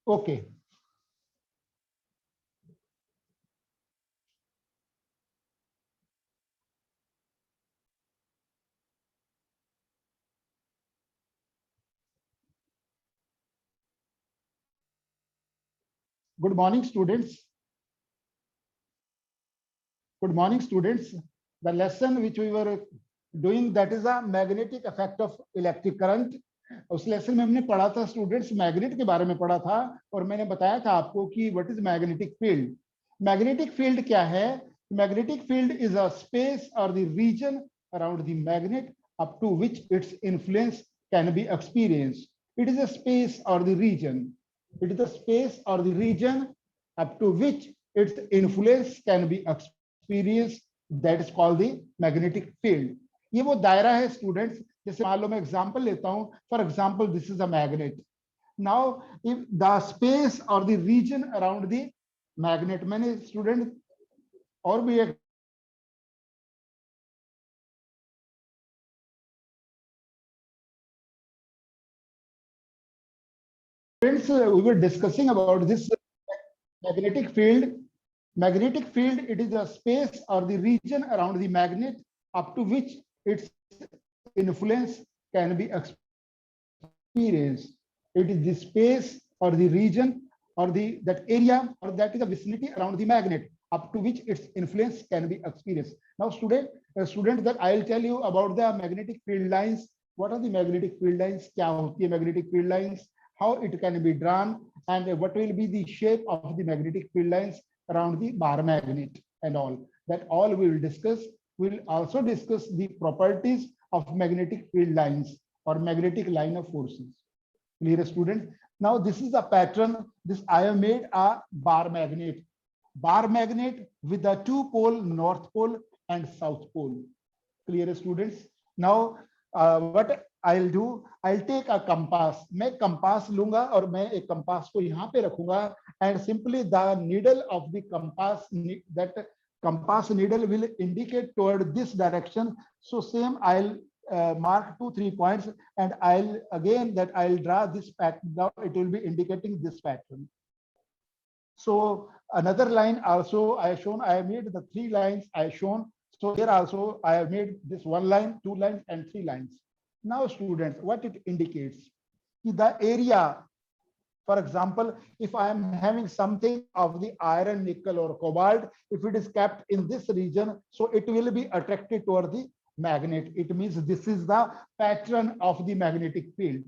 Okay, good morning students. Good morning, students. The lesson which we were doing, that is a magnetic effect of electric current. उस lesson में हमने पढ़ा था students, magnet के बारे में पढ़ा था और मैंने बताया था आपको कि what is magnetic field. Magnetic field क्या है? Magnetic field is a space or the region around the magnet up to which its influence can be experienced. It is a space or the region. It is a space or the region up to which its influence can be experienced. That is called the magnetic field. ये वो दायरा है students. जैसे मान लो मैं example लेता हूं. For example, this is a magnet. Now if the space or the region around the magnet, मैंने स्टूडेंट और भी एक friends, we were discussing about this magnetic field. Magnetic field, it is a space or the region around the magnet up to which its influence can be experienced. It is the space or the region or that area or that is the vicinity around the magnet up to which its influence can be experienced. Now, students, that I'll tell you about the magnetic field lines. What are the magnetic field lines? क्या होती है magnetic field lines? How it can be drawn, and what will be the shape of the magnetic field lines around the bar magnet and all. That all we will discuss. We'll also discuss the properties of magnetic field lines or magnetic line of forces. Clear, student? Now this is a pattern. This I have made a bar magnet. Bar magnet with the two pole, north pole and south pole. Clear, students? Now what I'll do, I'll take a compass. मैं compass लूंगा और मैं एक compass को यहाँ पे रखूंगा, and simply the needle of the compass, that compass needle will indicate toward this direction. So same I'll mark 2-3 points, and I'll draw this pattern. Now it will be indicating this pattern. So another line also I have shown. I have made the 3 lines I have shown. So here also I have made this 1 line, 2 lines, and 3 lines. Now students, what it indicates? The area, for example, if I am having something of the iron, nickel, or cobalt, if it is kept in this region, so it will be attracted toward the magnet. It means this is the pattern of the magnetic field.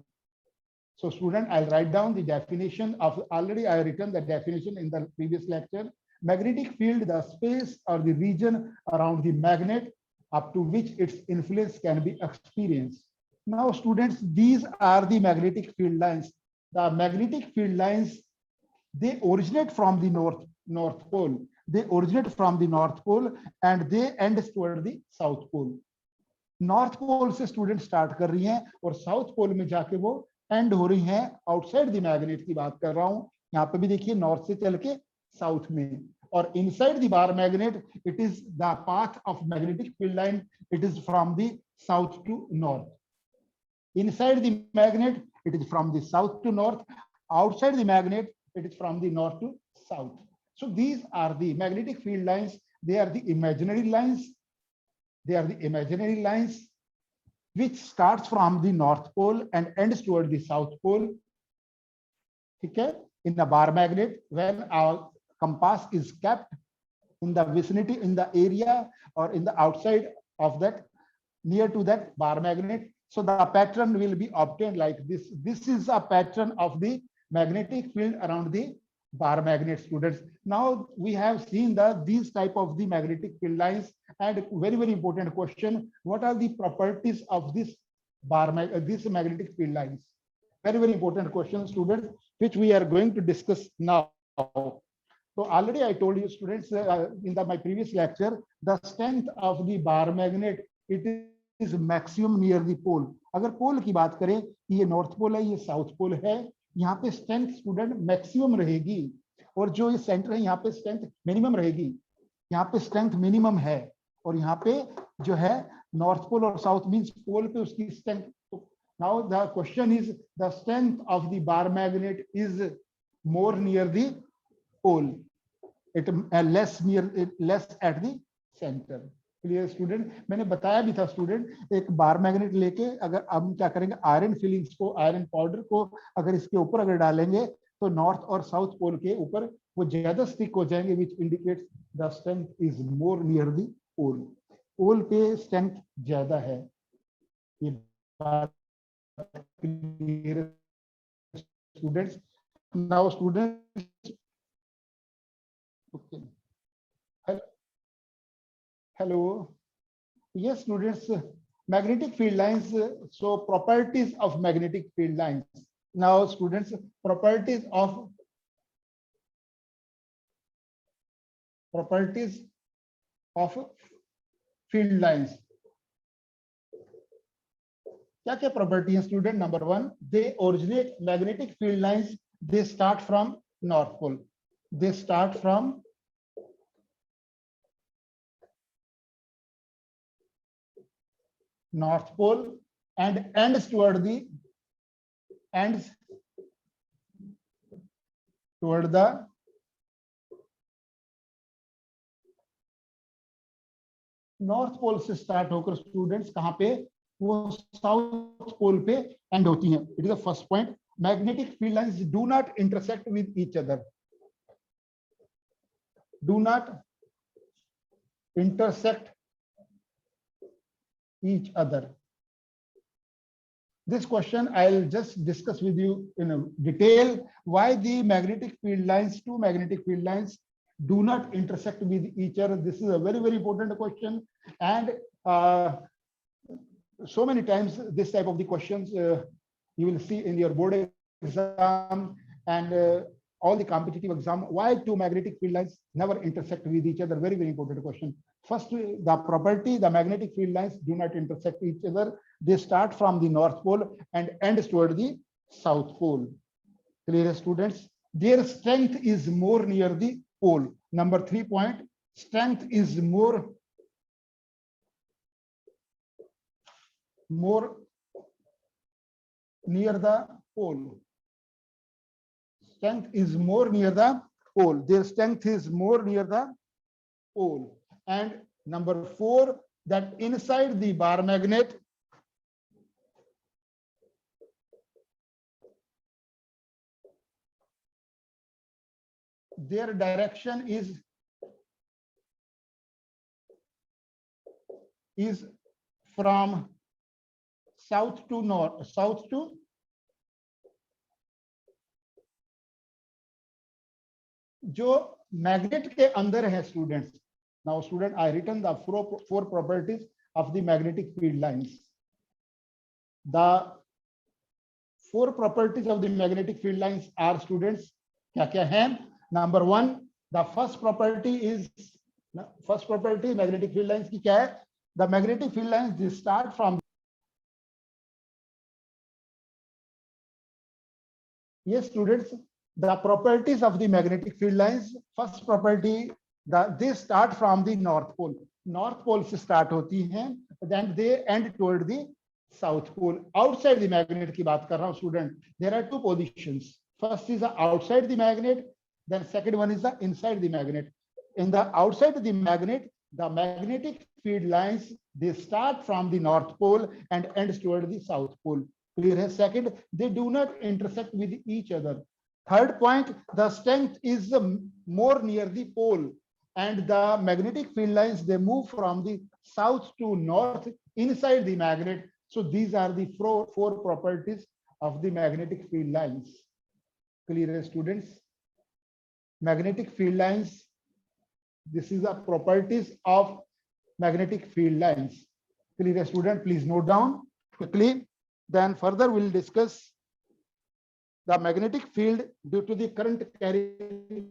So student, I'll write down the definition of, already I have written the definition in the previous lecture. Magnetic field, the space or the region around the magnet up to which its influence can be experienced. Now students, these are the magnetic field lines. The magnetic field lines, they originate from the north pole. They originate from the north pole and they end toward the south pole. North pole से student start कर रही हैं और south pole में जाके वो and हो रही हैं आउटसाइड द मैग्नेट की बात कर रहा हूं. यहाँ पे भी देखिए नॉर्थ से चल के साउथ में, और inside the bar magnet it is the path of magnetic field line. It is from the south to north. Inside the magnet it is from the south to north. Outside the magnet, it is from the north to south. So these are the magnetic field lines. They are the imaginary lines. They are the imaginary lines which starts from the north pole and ends toward the south pole. Okay, in the bar magnet, when our compass is kept in the vicinity, in the area or in the outside of that, near to that bar magnet, so the pattern will be obtained like this. This is a pattern of the magnetic field around the bar magnet, students. Now we have seen these type of the magnetic field lines, and very important question: what are the properties of this this magnetic field lines? Very important question, students, which we are going to discuss now. So already I told you, students, in my previous lecture, the strength of the bar magnet, it is maximum near the pole. अगर पोल की बात करें, ये north pole है, ये south pole है, यहाँ पे स्ट्रेंथ स्टूडेंट मैक्सिमम रहेगी, और जो ये सेंटर है यहाँ पे स्ट्रेंथ मिनिमम रहेगी. यहाँ पे स्ट्रेंथ मिनिमम है और यहाँ पे जो है नॉर्थ पोल और साउथ मींस पोल पे उसकी strength. Now the question is the strength of the bar magnet is more near the pole, it less at the center. Clear student? मैंने बताया भी था स्टूडेंट, एक बार मैग्नेट लेके अगर हम क्या करेंगे, आयरन फिलिंग्स को, आयरन पाउडर को अगर इसके ऊपर अगर डालेंगे तो नॉर्थ और साउथ पोल के ऊपर वो ज्यादा स्टिक हो जाएंगे, which indicates the strength is more near the pole. Pole पे स्ट्रेंथ ज्यादा है। ये बात clear students? Now students, okay, hello, yes students, magnetic field lines, so properties of magnetic field lines. Now students, properties of field lines. क्या क्या property है student? Number one, they originate, magnetic field lines they start from north pole, they start from north pole and ends toward the north pole से start होकर students कहां पे, वो south pole पे and होती हैं। It is the first point, magnetic field lines do not intersect with each other, do not intersect each other. This question I'll just discuss with you in a detail, why the magnetic field lines, two magnetic field lines do not intersect with each other. This is a very, very important question, and so many times this type of the questions you will see in your board exam and all the competitive exam. Why two magnetic field lines never intersect with each other? Very, very important question. First, the property, the magnetic field lines do not intersect each other. They start from the north pole and end toward the south pole. Clear students? Their strength is more near the pole. Number 3 point, strength is more near the pole. Strength is more near the pole. Their strength is more near the pole. And number 4, that inside the bar magnet, their direction is from south to north, south to जो magnet के अंदर है students. Now student, I written the four properties of the magnetic field lines. The four properties of the magnetic field lines are students, क्या क्या है? Number 1, the first property magnetic field lines की क्या है? The magnetic field lines they start from, yes students, the properties of the magnetic field lines. First property, they start from the north pole. North pole से start होती हैं, then they end toward the south pole. Outside the magnet की बात कर रहा हूँ student. There are two positions. First is the outside the magnet, then second one is the inside the magnet. In the outside the magnet, the magnetic field lines, they start from the north pole and end toward the south pole. Clear है? Second, they do not intersect with each other. Third point, the strength is more near the pole, and the magnetic field lines, they move from the south to north inside the magnet. So these are the four properties of the magnetic field lines. Clear, students? Magnetic field lines, this is the properties of magnetic field lines. Clear, student? Please note down quickly. Then further we'll discuss the magnetic field due to the current carrying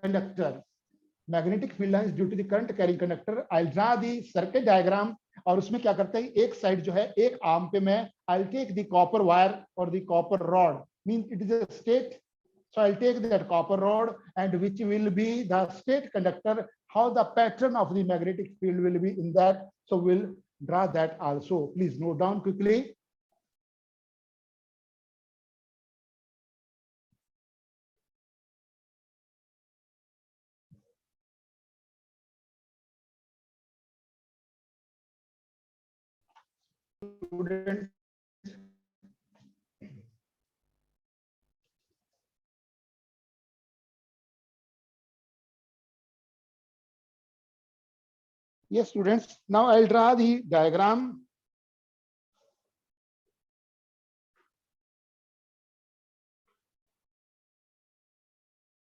conductor. Magnetic field lines due to the current carrying conductor. I'll draw the circuit diagram. और उसमें क्या करते हैं, एक side जो है, एक arm पे मैं I'll take the copper wire or the copper rod. Means it is a state. So I'll take that copper rod and which will be the state conductor. How the pattern of the magnetic field will be in that. So we'll draw that also. Please note down quickly. student, yes students, now I'll draw the diagram.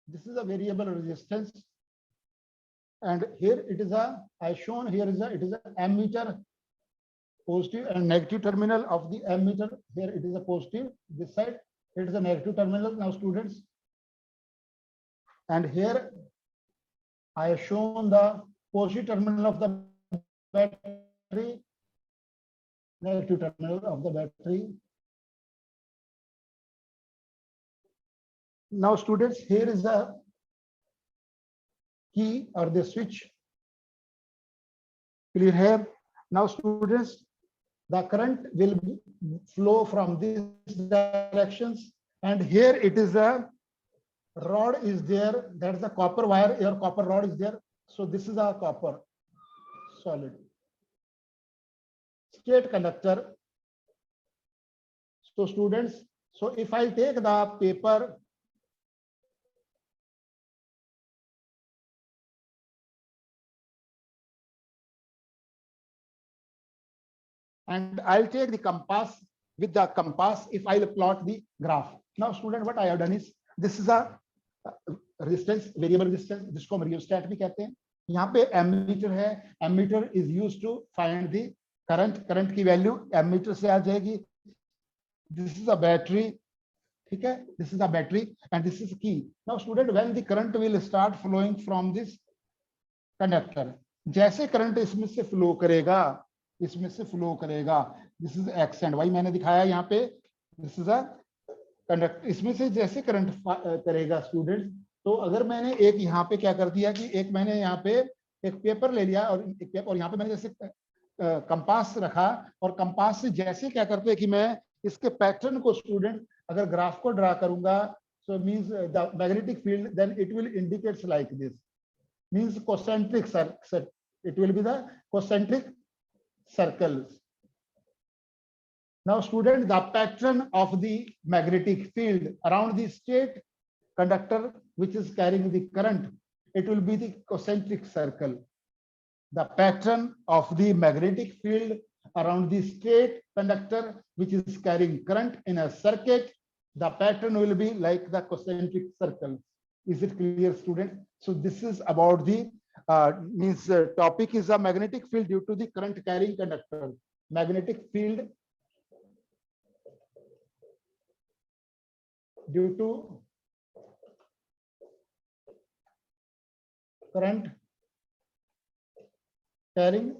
This is a variable resistance, and here it is a, I shown here is a, it is a ammeter, positive and negative terminal of the ammeter. Here it is a positive, this side it is a negative terminal. Now students, and here I have shown the positive terminal of the battery, negative terminal of the battery. Now students, here is the key or the switch. Clear here? Now students, the current will flow from these directions, and here it is a rod is there, that's the copper wire, your copper rod is there. So this is a copper solid state conductor. So students, so if I take the paper, and I'll take the compass, with the compass if I'll plot the graph. Now student, what I have done is, this is a resistance, variable resistance, जिसको हम rheostat भी कहते हैं. यहाँ पे ammeter है, ammeter is used to find the current, current की value ammeter से आ जाएगी. दिस इज अ बैटरी, ठीक है, this is a battery and this is key. Now student, when the current will start flowing from this conductor, जैसे current इसमें से flow करेगा, इसमें से फ्लो करेगा, this is X and Y मैंने दिखाया यहाँ पे, दिस इज अ कंडक्टर, इसमें से जैसे करंट करेगा स्टूडेंट, तो अगर मैंने एक यहाँ पे क्या कर दिया कि एक मैंने यहाँ पे एक पेपर ले लिया और एक पेपर, और यहाँ पे मैंने जैसे कंपास रखा, और कंपास से जैसे क्या करते हैं कि मैं इसके पैटर्न को स्टूडेंट अगर ग्राफ को ड्रा करूंगा, so means the magnetic field, then it will indicates like this, means concentric circle, it will be the concentric circles. Now student, the pattern of the magnetic field around the state conductor which is carrying the current, it will be the concentric circle. The pattern of the magnetic field around the state conductor which is carrying current in a circuit, the pattern will be like the concentric circle. Is it clear student? So this is about the topic is a magnetic field due to the current carrying conductor. Magnetic field due to current carrying,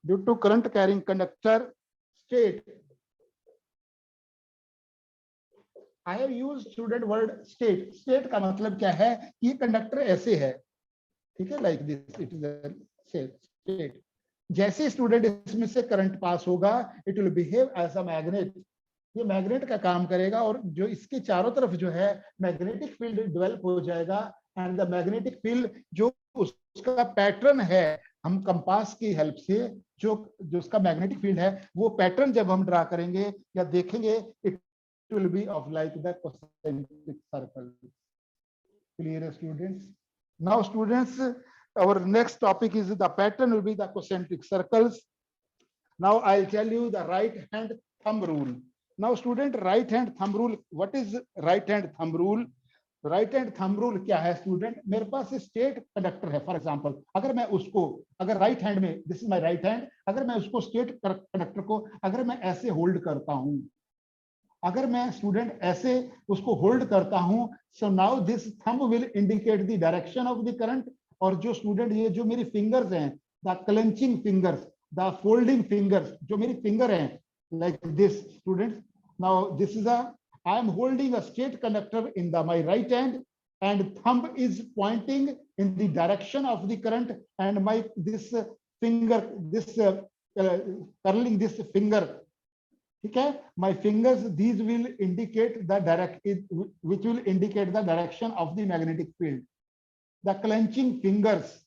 due to current carrying conductor state. I have used student word state. State का मतलब क्या है कि conductor ऐसे है, ठीक है, like this, it is a state. जैसे स्टूडेंट इसमें से करंट पास होगा, it will behave as a magnet. ये मैग्नेट का काम करेगा, और जो इसके चारों तरफ जो है मैग्नेटिक फील्ड डेवलप हो जाएगा, एंड द मैग्नेटिक फील्ड जो उसका पैटर्न है, हम कंपास की हेल्प से जो उसका मैग्नेटिक फील्ड है, वो पैटर्न जब हम ड्रा करेंगे या देखेंगे, it will be of like the concentric circle. Clear students? Now students, our next topic is the pattern will be the concentric circles. Now I'll tell you the right hand thumb rule. Now student, right hand thumb rule, what is right hand thumb rule? Right hand thumb rule क्या है student? मेरे पास state conductor है, for example, अगर मैं उसको, अगर right hand में, this is my right hand, अगर मैं उसको स्टेट कंडक्टर को अगर मैं ऐसे होल्ड करता हूं, अगर मैं स्टूडेंट ऐसे उसको होल्ड करता हूं, so now this thumb will indicate the direction of the current. और जो स्टूडेंट ये जो मेरी फिंगर्स हैं, the clenching fingers, the folding fingers, जो मेरी फिंगर हैं like this student, now this is a, I am holding a state conductor in my right hand, and thumb is pointing in the direction of the current, and my this finger, this curling this finger, okay, my fingers, these will indicate the which will indicate the direction of the magnetic field. The clenching fingers,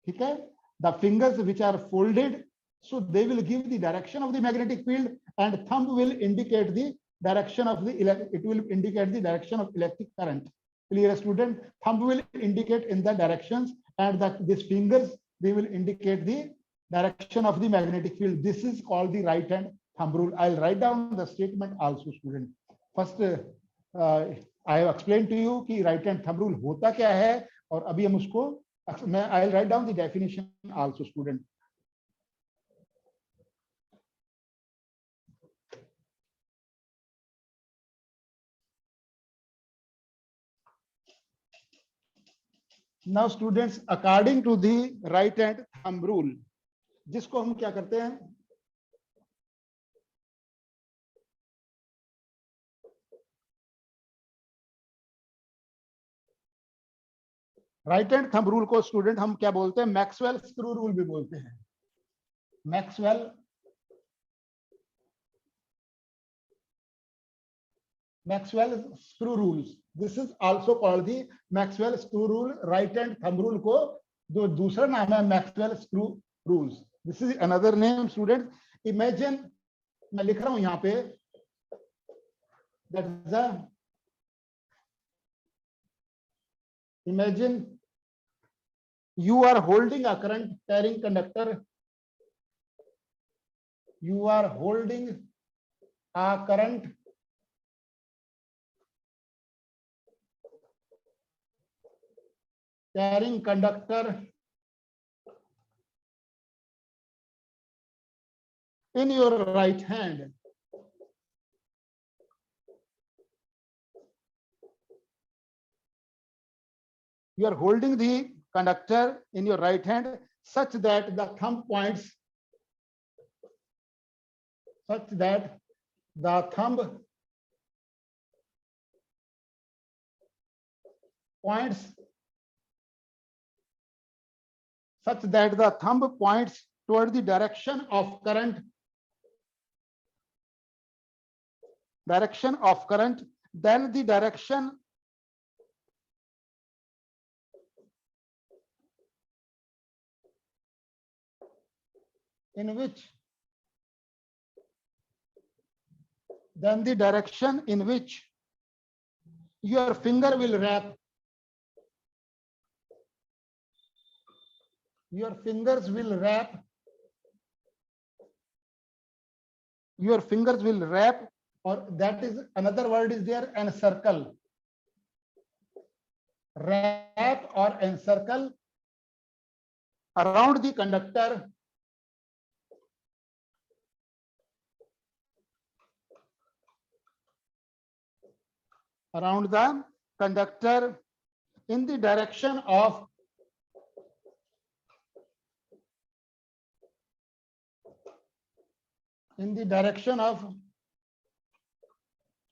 okay, the fingers which are folded, so they will give the direction of the magnetic field, and thumb will indicate the direction of the it will indicate the direction of electric current. Clear, student? Thumb will indicate in the directions, and these fingers, they will indicate the direction of the magnetic field. This is called the right hand thumb rule. I'll write down the statement also, student. First, I have explained to you कि right hand thumb rule होता क्या है, और अभी हम उसको I'll write down the definition also, student. Now students, according to the right hand thumb rule, जिसको हम क्या करते हैं, राइट हैंड थंब रूल को स्टूडेंट हम क्या बोलते हैं, मैक्सवेल स्क्रू रूल भी बोलते हैं. Maxwell screw rules. This is also called the Maxwell screw rule. Right hand thumb rule को जो दूसरा नाम है Maxwell screw rules. This is another name, students. Imagine, मैं लिख रहा हूं यहाँ पे, that's the, imagine you are holding a current carrying conductor. You are holding a current carrying conductor in your right hand. You are holding the conductor in your right hand such that the thumb points, such that the thumb points, such that the thumb points toward the direction of current, then the direction in which, your finger will wrap, your fingers will wrap, or that is another word is there, encircle, wrap or encircle around the conductor, in the direction of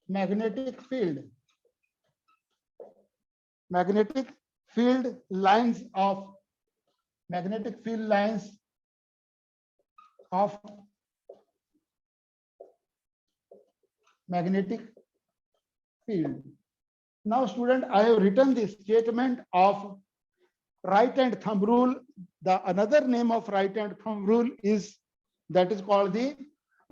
magnetic field lines of magnetic field. Now student, I have written the statement of right hand thumb rule. The another name of right hand thumb rule is, that is called the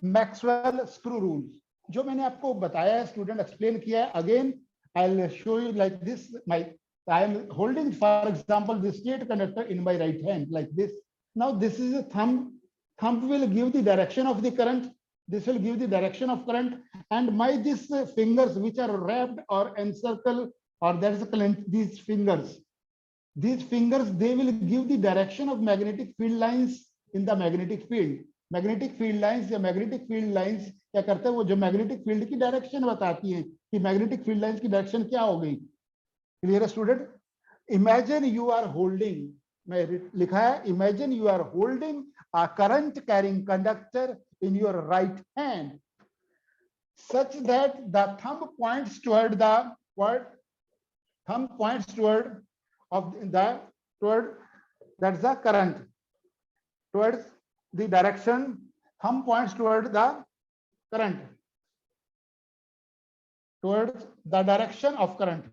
Maxwell screw rule. जो मैंने आपको बताया है, student explain किया है. Again I will show you like this. I am holding, for example, the state conductor in my right hand like this. Now this is a thumb. Thumb will give the direction of the current. This will give the direction of current, and my these fingers which are wrapped or encircled, or that is these fingers, they will give the direction of magnetic field lines in the magnetic field. Magnetic field lines क्या करते हैं, वो जो magnetic field की direction बताती है कि magnetic field lines की direction क्या हो गई. Clear, student? Imagine you are holding, मैं लिखा है, imagine you are holding a current carrying conductor in your right hand such that the thumb points toward the that's the current, towards the direction, thumb points toward the current, towards the direction of current.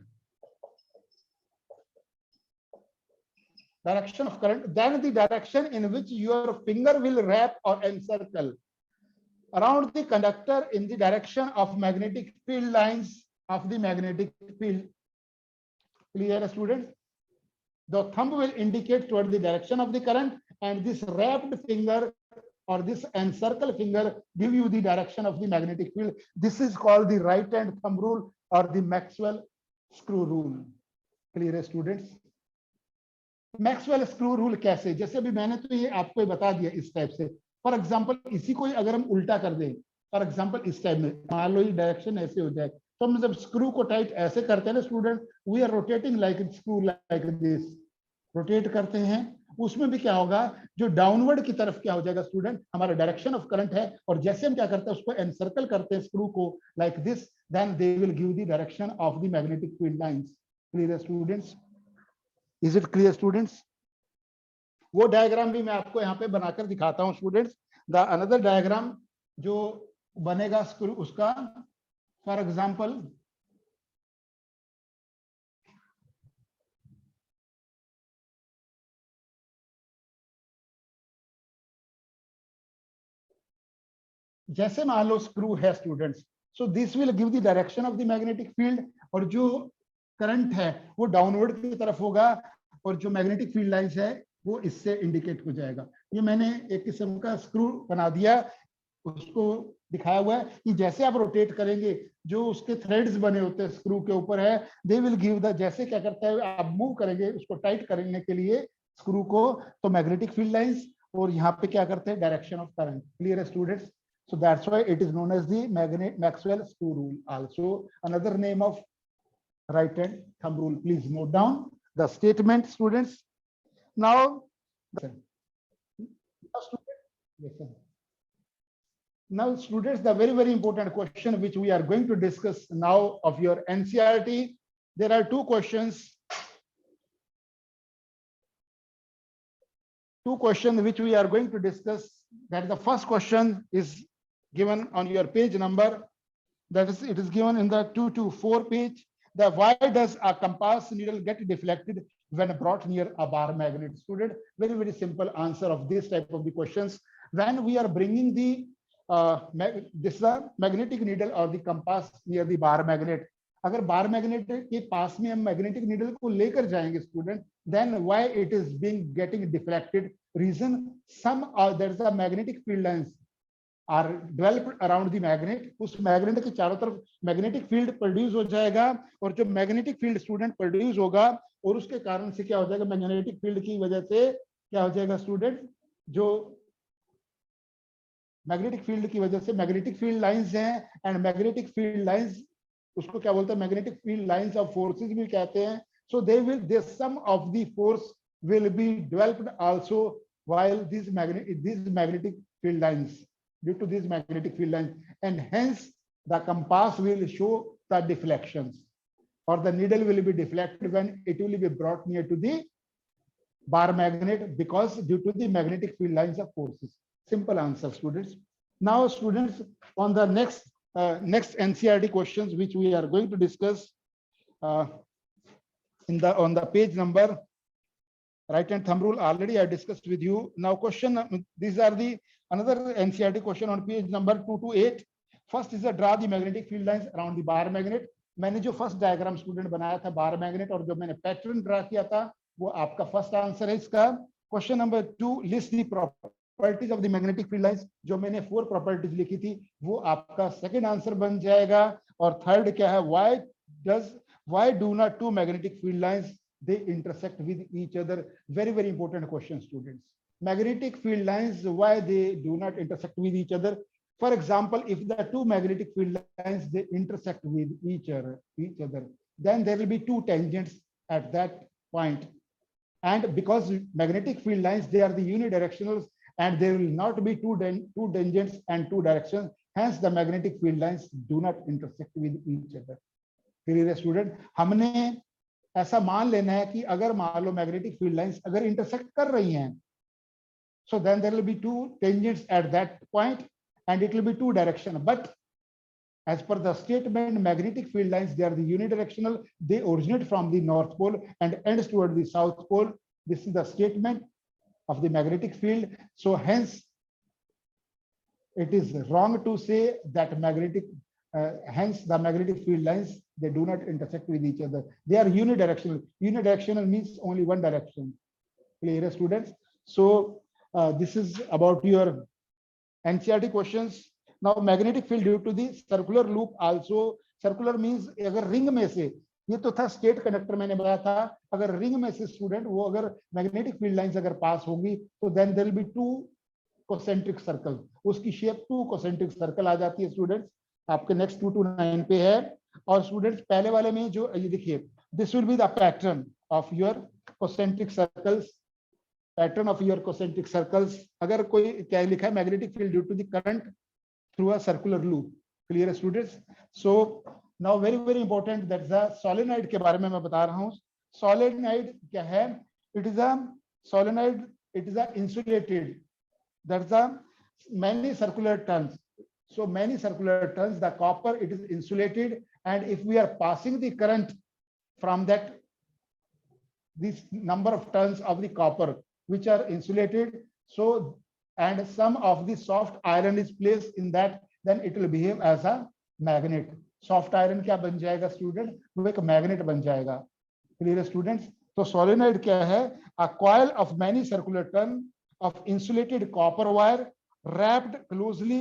direction of current, then the direction in which your finger will wrap or encircle around the conductor in the direction of magnetic field lines of the magnetic field. Clear, students? The thumb will indicate toward the direction of the current, and this wrapped finger or this encircle finger give you the direction of the magnetic field. This is called the right hand thumb rule or the Maxwell screw rule. Clear, students? Maxwell screw rule कैसे, जैसे अभी मैंने तो ये आपको बता दिया इस टाइप से. फॉर एग्जांपल इसी को अगर हम उल्टा कर दें, फॉर एग्जांपल इस टाइप में मान लो ये डायरेक्शन ऐसे हो जाए, तो हम जब स्क्रू को टाइट ऐसे करते हैं ना student, we are rotating like screw like this, rotate करते हैं, उसमें भी क्या होगा, जो डाउनवर्ड की तरफ क्या हो जाएगा स्टूडेंट, हमारा डायरेक्शन ऑफ करंट है, और जैसे हम क्या करते हैं उसको एनसर्कल करते हैं स्क्रू को like this, then they will give the direction of the magnetic field lines. Clear students? Is it clear students? वो डायग्राम भी मैं आपको यहाँ पे बनाकर दिखाता हूँ स्टूडेंट्स. द अनदर डायग्राम जो बनेगा स्क्रू उसका, फॉर एग्जांपल जैसे मान लो स्क्रू है students, so this will give the direction of the magnetic field, और जो करंट है वो डाउनवर्ड की तरफ होगा, और जो मैग्नेटिक फील्ड लाइंस है वो इससे इंडिकेट हो जाएगा. ये मैंने एक किस्म का स्क्रू बना दिया, उसको दिखाया हुआ है कि जैसे आप रोटेट करेंगे, जो उसके थ्रेड्स बने होते हैं स्क्रू के ऊपर है, दे विल गिव द, जैसे क्या करता है आप मूव करेंगे उसको टाइट करने के लिए स्क्रू को, तो मैग्नेटिक फील्ड लाइंस, और यहाँ पे क्या करते हैं डायरेक्शन ऑफ करंट. क्लियर है students? So that's why it is known as the Maxwell screw rule, also another name of right hand thumb rule. Please note down the statement, students. Now, now students, the very important question which we are going to discuss now of your NCERT, there are two questions which we are going to discuss. That the first question is given on your page number, that is, it is given in the 224 page. The why does a compass needle get deflected when brought near a bar magnet? Student, very simple answer of this type of the questions. When we are bringing the this magnetic needle or the compass near the bar magnet, अगर bar magnet के पास में हम magnetic needle को लेकर जाएंगे student, then why it is being getting deflected? Reason, some there is a magnetic field lines are developed around the magnet. उस magnet के चारों तरफ मैग्नेटिक फील्ड प्रोड्यूस हो जाएगा, और जो मैग्नेटिक फील्ड स्टूडेंट प्रोड्यूस होगा, और उसके कारण से क्या हो जाएगा, मैग्नेटिक फील्ड की वजह से क्या हो जाएगा स्टूडेंट, जो मैग्नेटिक फील्ड की वजह से मैग्नेटिक फील्ड लाइंस हैं, एंड मैग्नेटिक फील्ड लाइंस उसको क्या बोलते हैं, magnetic field lines of forces भी कहते हैं. So they will, they some of the force will be developed also while this magnetic field lines, due to these magnetic field lines, and hence the compass will show the deflections, or the needle will be deflected when it will be brought near to the bar magnet, because due to the magnetic field lines of forces. Simple answer, students. Now students, on the next NCERT questions which we are going to discuss on the page number, right hand thumb rule already I discussed with you. Now question, these are the another NCERT question on page number 228. First is a draw the magnetic field lines around the bar magnet. मैंने जो first diagram student बनाया था bar magnet, और जो मैंने pattern draw किया था, वो आपका फर्स्ट आंसर है इसका. Question number 2, list the properties of the magnetic field lines. जो मैंने 4 प्रॉपर्टीज लिखी थी वो आपका सेकंड आंसर बन जाएगा. और थर्ड क्या है, why do not two magnetic field lines they intersect with each other? Very important question, students. Magnetic field lines, why they do not intersect with each other? For example, if the two magnetic field lines they intersect with each other, then there will be two tangents at that point. And because magnetic field lines, they are the unidirectional, and there will not be two tangents and two directions. Hence, the magnetic field lines do not intersect with each other. Clear student? हमने ऐसा मान लेना है कि अगर मान लो magnetic field lines अगर intersect कर रही हैं, so then there will be two tangents at that point, and it will be two direction. But as per the statement, magnetic field lines, they are the unidirectional. They originate from the north pole and ends toward the south pole. This is the statement of the magnetic field. So hence, it is wrong to say that hence the magnetic field lines, they do not intersect with each other. They are unidirectional. Unidirectional means only one direction. Clear, students? So this is about your NCERT questions. Now magnetic field due to the circular loop also. Circular means अगर ring में से, ये तो था state conductor मैंने बताया था, अगर रिंग में से स्टूडेंट वो अगर मैग्नेटिक फील्ड लाइंस अगर पास होगी तो then there will be two concentric circle, उसकी शेप टू कोसेंट्रिक सर्कल आ जाती है स्टूडेंट्स, आपके नेक्स्ट 2 to 9 पे है। और स्टूडेंट्स पहले वाले में जो ये देखिए, this will be the pattern of your concentric circles, pattern of your concentric circles. अगर कोई क्या लिखा है, magnetic field due to the current through a circular loop. Clear students? So now very very important, that is the solenoid के बारे में मैं बता रहा हूँ। सोलेनॉइड क्या है? It is a solenoid, it is a insulated, that's the many circular turns. So many circular turns, the copper, it is insulated, and if we are passing the current from that, this number of turns of the copper which are insulated, so and some of the soft iron is placed in that, then it will behave as a magnet. Soft iron क्या बन जाएगा student? वो एक magnet बन जाएगा। Clear students? तो solenoid क्या है? A coil of many circular turn of insulated copper wire wrapped closely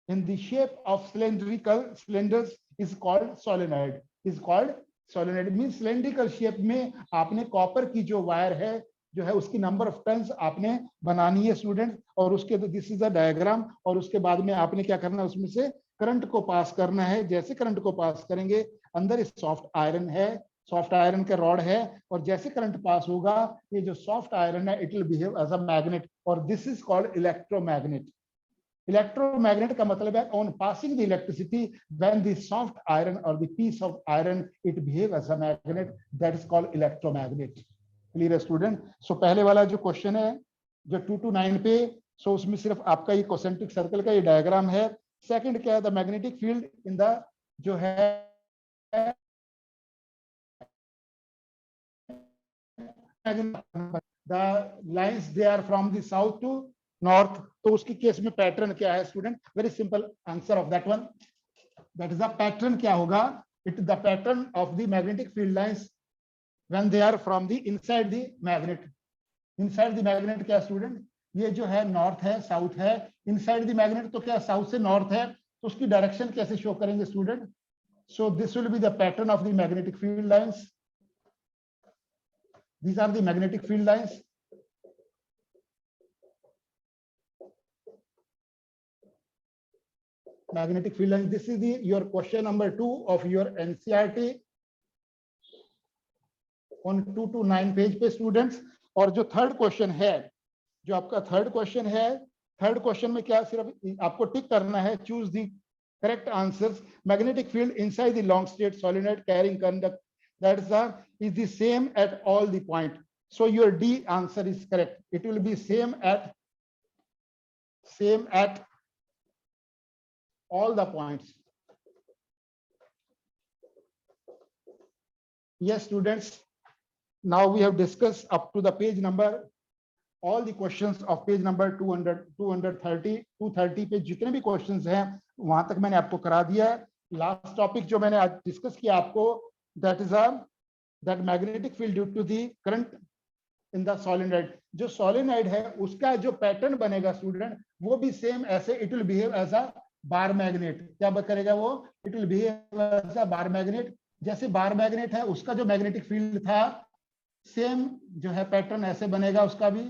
in the shape of cylindrical cylinders is called solenoid. Is called solenoid means cylindrical shape में आपने copper की जो wire है जो है उसकी नंबर ऑफ टर्न्स आपने बनानी है स्टूडेंट, और उसके दिस इज अ डायग्राम, और उसके बाद में आपने क्या करना है, उसमें से करंट को पास करना है। जैसे करंट को पास करेंगे, अंदर सॉफ्ट आयरन है, सॉफ्ट आयरन का रॉड है, और जैसे करंट पास होगा ये जो सॉफ्ट आयरन है it will behave as a magnet, और this is called electromagnet. Electromagnet का मतलब है on passing the electricity when the soft iron or the piece of iron it behave as a magnet, that is called electromagnet. Clear student? So पहले वाला जो question है जो 2 to 9 पे, सो उसमें सिर्फ आपका ये कॉन्सेंट्रिक सर्कल का ये डायग्राम है। सेकंड क्या है? The magnetic field in the जो है the lines they are from the south to north, तो उसकी केस में पैटर्न क्या है student? Very simple answer of that one, that is the pattern क्या होगा? It the pattern of the magnetic field lines when they are from the inside the magnet. Inside the magnet क्या student? ये जो है north है, south है, inside the magnet तो क्या साउथ से नॉर्थ है, तो उसकी डायरेक्शन कैसे शो करेंगे student? So this will be the pattern of the magnetic field lines. These are the magnetic field lines. Magnetic field lines. This is your question number 2 of your NCERT on 2 to 9 page पे students. और जो third question है, जो आपका third question है, third question में क्या सिर्फ आपको टिक करना है, choose the correct answers. Magnetic field inside the long state solenoid carrying conduct that is the same at all the point. So your D answer is correct. It will be same at all the points. Yes students, now we have discussed up to the page number, all the questions of page number 230 पे जितने भी questions हैं वहां तक मैंने आपको करा दिया है। लास्ट टॉपिक जो मैंने आज डिस्कस किया आपको, that is that magnetic field due to the current in the solenoid। जो solenoid है उसका जो पैटर्न बनेगा स्टूडेंट वो भी सेम ऐसे, it will behave as a bar magnet. क्या करेगा वो? It will behave as a bar magnet. जैसे बार मैग्नेट है उसका जो मैग्नेटिक फील्ड था सेम जो है पैटर्न ऐसे बनेगा उसका भी।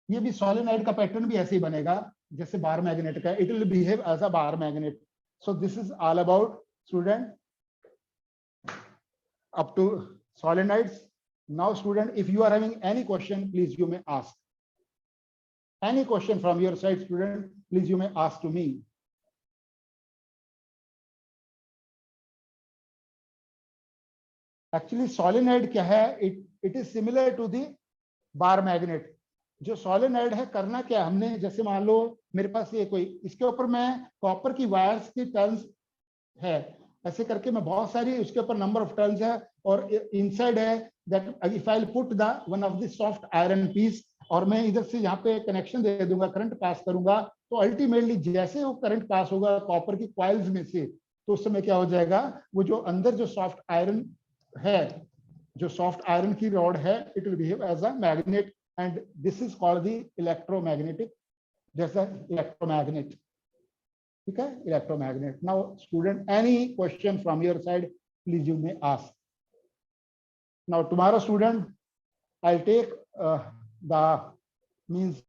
ये भी सोलेनॉइड का पैटर्न भी ऐसे ही बनेगा जैसे बार मैग्नेट का, it will behave as a bar magnet. So this is all about student up to solenoids. Now student, if you are having any question, please you may ask. Any question from your side student, please you may ask to me. Actually solenoid क्या है? It is similar to the bar magnet. जो solenoid है करना क्या हमने, जैसे मान लो मेरे पास ये कोई, इसके ऊपर मैं कॉपर की वायर्स की टर्न्स है ऐसे करके मैं बहुत सारी उसके ऊपर नंबर ऑफ टर्न्स है, और इनसाइड है that if I put the one of the soft iron piece, और मैं इधर से यहाँ पे कनेक्शन दे दूंगा, करंट पास करूंगा, तो अल्टीमेटली जैसे वो करंट पास होगा कॉपर की कॉइल्स में से, तो उस समय क्या हो जाएगा, वो जो अंदर जो सॉफ्ट आयरन है, जो सॉफ्ट आयरन की रॉड है, it will behave as a magnet, and this is called the electromagnetic, जैसा इलेक्ट्रोमैग्नेट। ठीक है, electromagnet. Now student, any question from your side, please you may ask. Now tomorrow student, I'll take the means